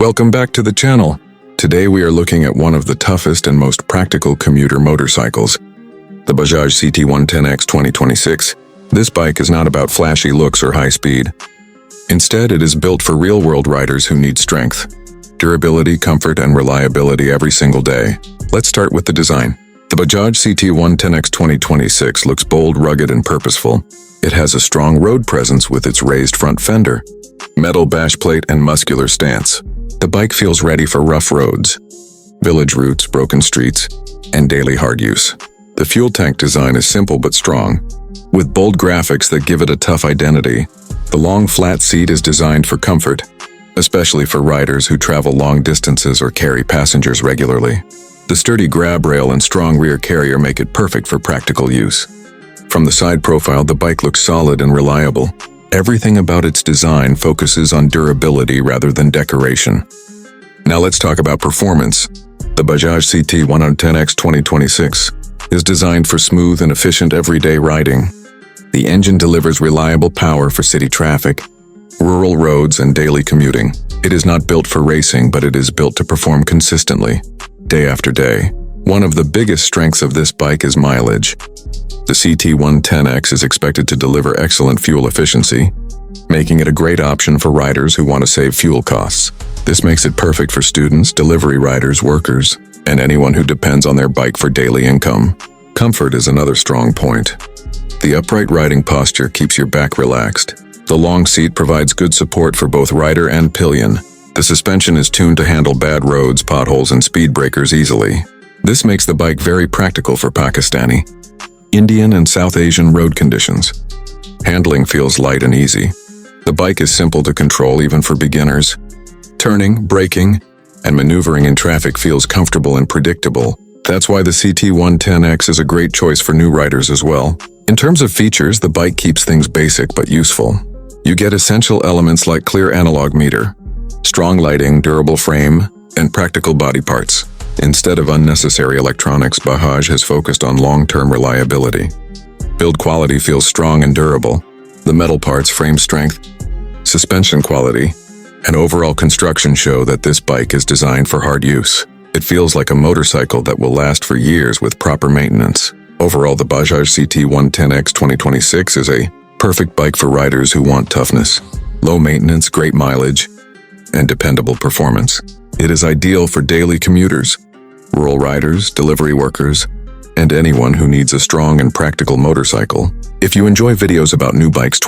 Welcome back to the channel. Today we are looking at one of the toughest and most practical commuter motorcycles, the Bajaj CT 110X 2026. This bike is not about flashy looks or high speed. Instead, it is built for real-world riders who need strength, durability, comfort, and reliability every single day. Let's start with the design. The Bajaj CT 110X 2026 looks bold, rugged, and purposeful. It has a strong road presence with its raised front fender, metal bash plate, and muscular stance. The bike feels ready for rough roads, village routes, broken streets, and daily hard use. The fuel tank design is simple but strong, with bold graphics that give it a tough identity. The long flat seat is designed for comfort, especially for riders who travel long distances or carry passengers regularly. The sturdy grab rail and strong rear carrier make it perfect for practical use. From the side profile, the bike looks solid and reliable. Everything about its design focuses on durability rather than decoration. Now let's talk about performance. The Bajaj CT 110X 2026 is designed for smooth and efficient everyday riding. The engine delivers reliable power for city traffic, rural roads, and daily commuting. It is not built for racing, but it is built to perform consistently, day after day. One of the biggest strengths of this bike is mileage. The CT 110X is expected to deliver excellent fuel efficiency, making it a great option for riders who want to save fuel costs. This makes it perfect for students, delivery riders, workers, and anyone who depends on their bike for daily income. Comfort is another strong point. The upright riding posture keeps your back relaxed. The long seat provides good support for both rider and pillion. The suspension is tuned to handle bad roads, potholes, and speed breakers easily. This makes the bike very practical for Pakistani, Indian, and South Asian road conditions. Handling feels light and easy. The bike is simple to control even for beginners. Turning, braking, and maneuvering in traffic feels comfortable and predictable. That's why the CT 110X is a great choice for new riders as well. In terms of features, the bike keeps things basic but useful. You get essential elements like clear analog meter, strong lighting, durable frame, and practical body parts. Instead of unnecessary electronics, Bajaj has focused on long-term reliability. Build quality feels strong and durable. The metal parts, frame strength, suspension quality, and overall construction show that this bike is designed for hard use. It feels like a motorcycle that will last for years with proper maintenance. Overall, the Bajaj CT 110X 2026 is a perfect bike for riders who want toughness, low maintenance, great mileage, and dependable performance. It is ideal for daily commuters, rural riders, delivery workers, and anyone who needs a strong and practical motorcycle. If you enjoy videos about new bikes